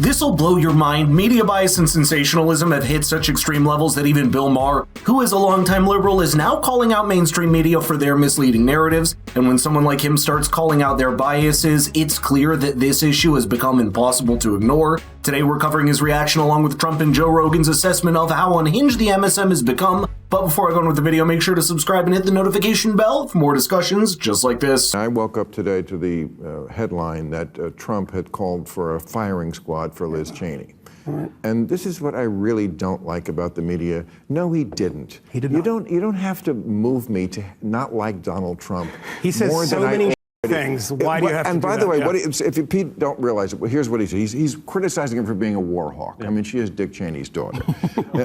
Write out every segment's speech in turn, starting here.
This'll blow your mind. Media bias and sensationalism have hit such extreme levels that even Bill Maher, who is a longtime liberal, is now calling out mainstream media for their misleading narratives. And when someone like him starts calling out their biases, it's clear that this issue has become impossible to ignore. Today we're covering his reaction along with Trump and Joe Rogan's assessment of how unhinged the MSM has become. But before I go on with the video, make sure to subscribe and hit the notification bell for more discussions just like this. I woke up today to the headline that Trump had called for a firing squad for Liz Cheney. And this is what I really don't like about the media. No, he didn't. He did not. You don't have to move me to not like Donald Trump. He says more so than many things. Why do you have to do that? And by the way, if you don't realize it, here's what he said. He's criticizing her for being a war hawk. Yeah. I mean, she is Dick Cheney's daughter.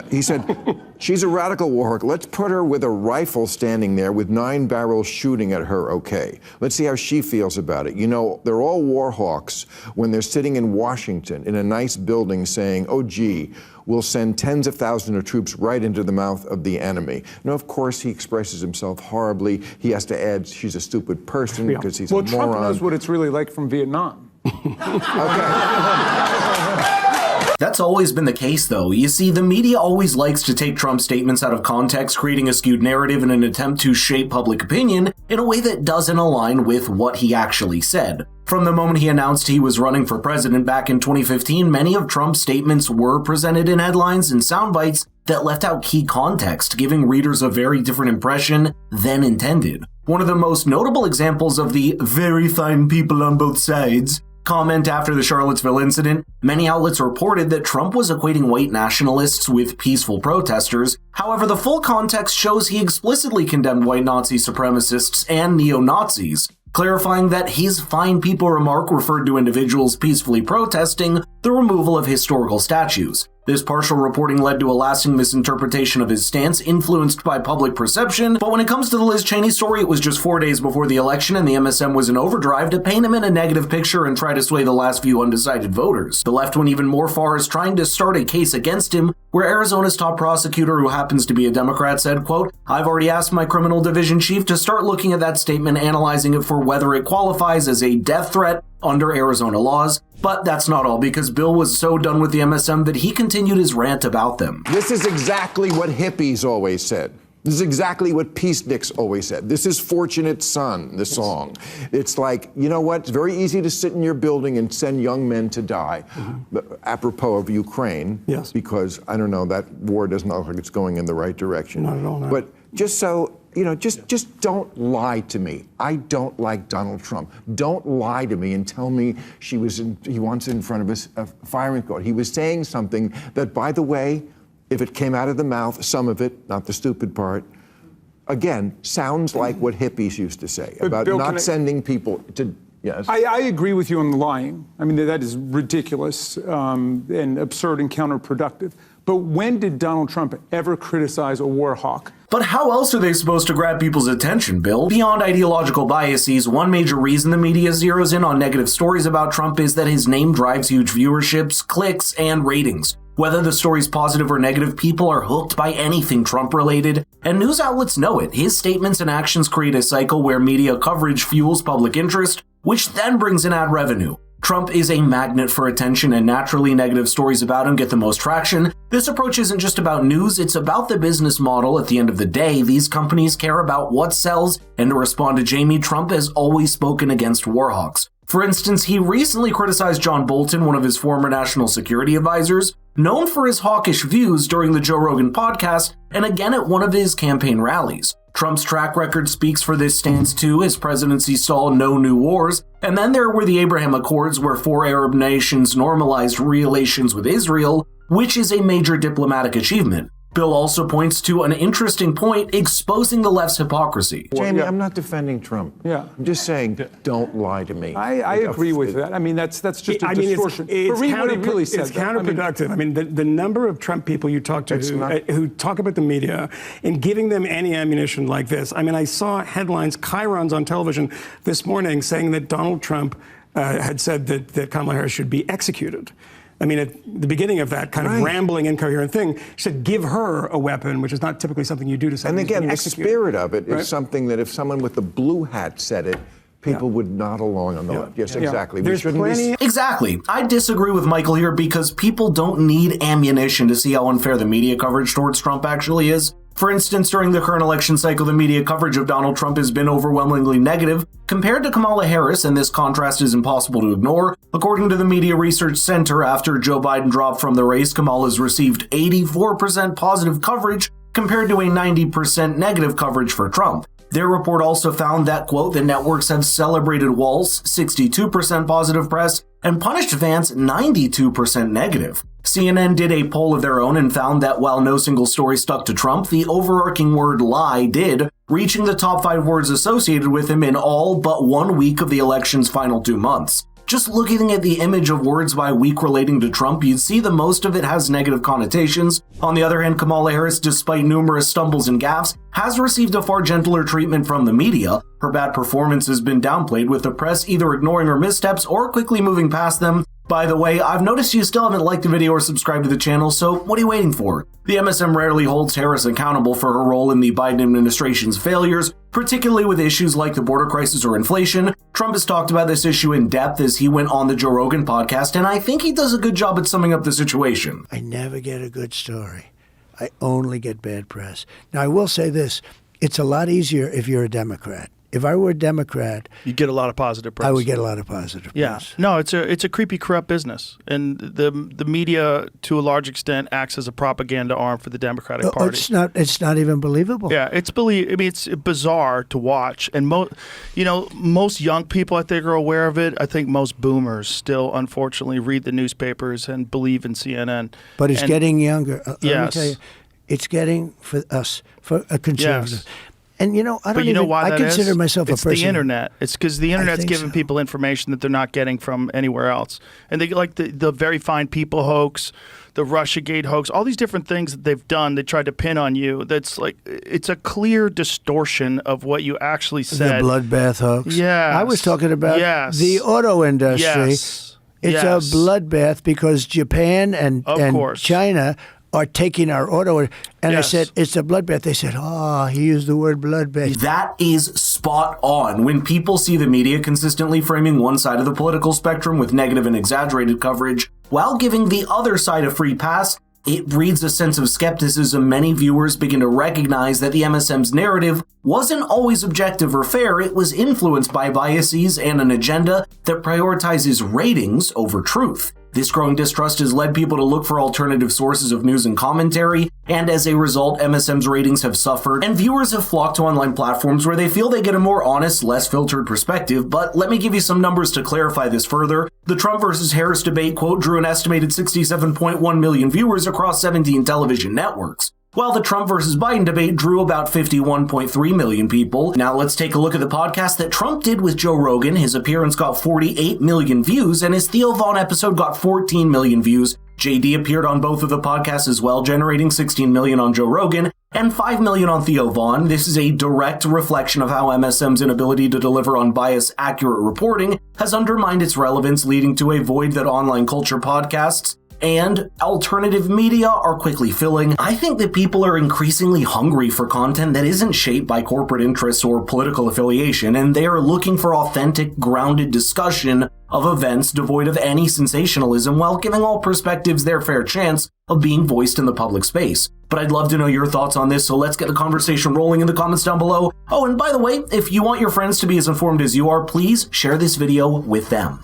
He said, she's a radical war hawk. Let's put her with a rifle standing there with 9 barrels shooting at her, okay. Let's see how she feels about it. You know, they're all war hawks when they're sitting in Washington in a nice building saying, oh, gee, we'll send tens of thousands of troops right into the mouth of the enemy. Now, of course, he expresses himself horribly. He has to add, she's a stupid person because he's a moron. Well, Trump knows what it's really like from Vietnam. That's always been the case, though. You see, the media always likes to take Trump's statements out of context, creating a skewed narrative in an attempt to shape public opinion in a way that doesn't align with what he actually said. From the moment he announced he was running for president back in 2015, many of Trump's statements were presented in headlines and sound bites that left out key context, giving readers a very different impression than intended. One of the most notable examples of the very fine people on both sides comment after the Charlottesville incident, many outlets reported that Trump was equating white nationalists with peaceful protesters. However, the full context shows he explicitly condemned white Nazi supremacists and neo-Nazis, clarifying that his fine people remark referred to individuals peacefully protesting the removal of historical statues. This partial reporting led to a lasting misinterpretation of his stance, influenced by public perception. But when it comes to the Liz Cheney story, it was just 4 days before the election, and the MSM was in overdrive to paint him in a negative picture and try to sway the last few undecided voters. The left went even more far as trying to start a case against him, where Arizona's top prosecutor, who happens to be a Democrat, said, quote, "I've already asked my criminal division chief to start looking at that statement, analyzing it for whether it qualifies as a death threat under Arizona laws." But that's not all, because Bill was so done with the MSM that he continued his rant about them. This is exactly what hippies always said. This is exactly what peaceniks always said. This is Fortunate Son, the song. It's like, you know what? It's very easy to sit in your building and send young men to die, apropos of Ukraine. Yes. Because, I don't know, that war doesn't look like it's going in the right direction. Not at all, no. But just so, you know, just don't lie to me. I don't like Donald Trump. Don't lie to me and tell me he wants it in front of a firing squad. He was saying something that, by the way, if it came out of the mouth, some of it, not the stupid part, again, sounds like what hippies used to say about Bill, not sending people to, yes. I agree with you on the lying. I mean, that is ridiculous and absurd and counterproductive. But when did Donald Trump ever criticize a war hawk? But how else are they supposed to grab people's attention, Bill? Beyond ideological biases, one major reason the media zeroes in on negative stories about Trump is that his name drives huge viewerships, clicks, and ratings. Whether the story's positive or negative, people are hooked by anything Trump-related, and news outlets know it. His statements and actions create a cycle where media coverage fuels public interest, which then brings in ad revenue. Trump is a magnet for attention, and naturally negative stories about him get the most traction. This approach isn't just about news, it's about the business model. At the end of the day, these companies care about what sells, and to respond to Jamie, Trump has always spoken against war hawks. For instance, he recently criticized John Bolton, one of his former national security advisors, known for his hawkish views during the Joe Rogan podcast, and again at one of his campaign rallies. Trump's track record speaks for this stance too. His presidency saw no new wars, and then there were the Abraham Accords, where 4 Arab nations normalized relations with Israel, which is a major diplomatic achievement. Bill also points to an interesting point, exposing the left's hypocrisy. Jamie, I'm not defending Trump. Yeah. I'm just saying, don't lie to me. I agree with that. I mean, that's just a distortion. It's counterproductive. I mean, the number of Trump people you talk to who talk about the media and giving them any ammunition like this. I mean, I saw headlines, chyrons on television this morning saying that Donald Trump had said that Kamala Harris should be executed. I mean, at the beginning of that kind of rambling, incoherent thing, she said, give her a weapon, which is not typically something you do to someone. And again, the spirit of it is something that if someone with the blue hat said it, people would nod along on the left. Yes, exactly. There's plenty. Exactly. I disagree with Michael here because people don't need ammunition to see how unfair the media coverage towards Trump actually is. For instance, during the current election cycle, the media coverage of Donald Trump has been overwhelmingly negative compared to Kamala Harris, and this contrast is impossible to ignore. According to the Media Research Center, after Joe Biden dropped from the race, Kamala's received 84% positive coverage compared to a 90% negative coverage for Trump. Their report also found that, quote, the networks have celebrated Walz, 62% positive press, and punished Vance, 92% negative. CNN did a poll of their own and found that while no single story stuck to Trump, the overarching word lie did, reaching the top 5 words associated with him in all but 1 week of the election's final 2 months. Just looking at the image of words by week relating to Trump, you'd see that most of it has negative connotations. On the other hand, Kamala Harris, despite numerous stumbles and gaffes, has received a far gentler treatment from the media. Her bad performance has been downplayed, with the press either ignoring her missteps or quickly moving past them. By the way, I've noticed you still haven't liked the video or subscribed to the channel, so what are you waiting for? The MSM rarely holds Harris accountable for her role in the Biden administration's failures, particularly with issues like the border crisis or inflation. Trump has talked about this issue in depth as he went on the Joe Rogan podcast, and I think he does a good job at summing up the situation. I never get a good story. I only get bad press. Now, I will say this. It's a lot easier if you're a Democrat. If I were a Democrat, you'd get a lot of positive press. I would get a lot of positive press. No, it's a creepy, corrupt business, and the media, to a large extent, acts as a propaganda arm for the Democratic Party. It's not even believable. Yeah, it's bizarre to watch, and most young people, I think, are aware of it. I think most boomers still, unfortunately, read the newspapers and believe in CNN. But it's getting younger. Let me Yes. tell you, it's getting for us, for a conservative. Yes. And I consider myself a person. It's the internet. It's because the internet's giving people information that they're not getting from anywhere else. And they like the very fine people hoax, the Russiagate hoax, all these different things that they've done. They tried to pin on you. That's like, it's a clear distortion of what you actually said. The bloodbath hoax. Yeah, I was talking about the auto industry. Yes. It's a bloodbath because Japan and China are taking our auto. And I said, it's a bloodbath. They said, he used the word bloodbath. That is spot on. When people see the media consistently framing one side of the political spectrum with negative and exaggerated coverage, while giving the other side a free pass, it breeds a sense of skepticism. Many viewers begin to recognize that the MSM's narrative wasn't always objective or fair. It was influenced by biases and an agenda that prioritizes ratings over truth. This growing distrust has led people to look for alternative sources of news and commentary, and as a result, MSM's ratings have suffered, and viewers have flocked to online platforms where they feel they get a more honest, less filtered perspective. But let me give you some numbers to clarify this further. The Trump versus Harris debate, quote, drew an estimated 67.1 million viewers across 17 television networks, while the Trump versus Biden debate drew about 51.3 million people. Now let's take a look at the podcast that Trump did with Joe Rogan. His appearance got 48 million views, and his Theo Von episode got 14 million views. JD appeared on both of the podcasts as well, generating 16 million on Joe Rogan and 5 million on Theo Von. This is a direct reflection of how MSM's inability to deliver on bias-accurate reporting has undermined its relevance, leading to a void that online culture podcasts and alternative media are quickly filling. I think that people are increasingly hungry for content that isn't shaped by corporate interests or political affiliation, and they are looking for authentic, grounded discussion of events devoid of any sensationalism while giving all perspectives their fair chance of being voiced in the public space. But I'd love to know your thoughts on this, so let's get the conversation rolling in the comments down below. Oh, and by the way, if you want your friends to be as informed as you are, please share this video with them.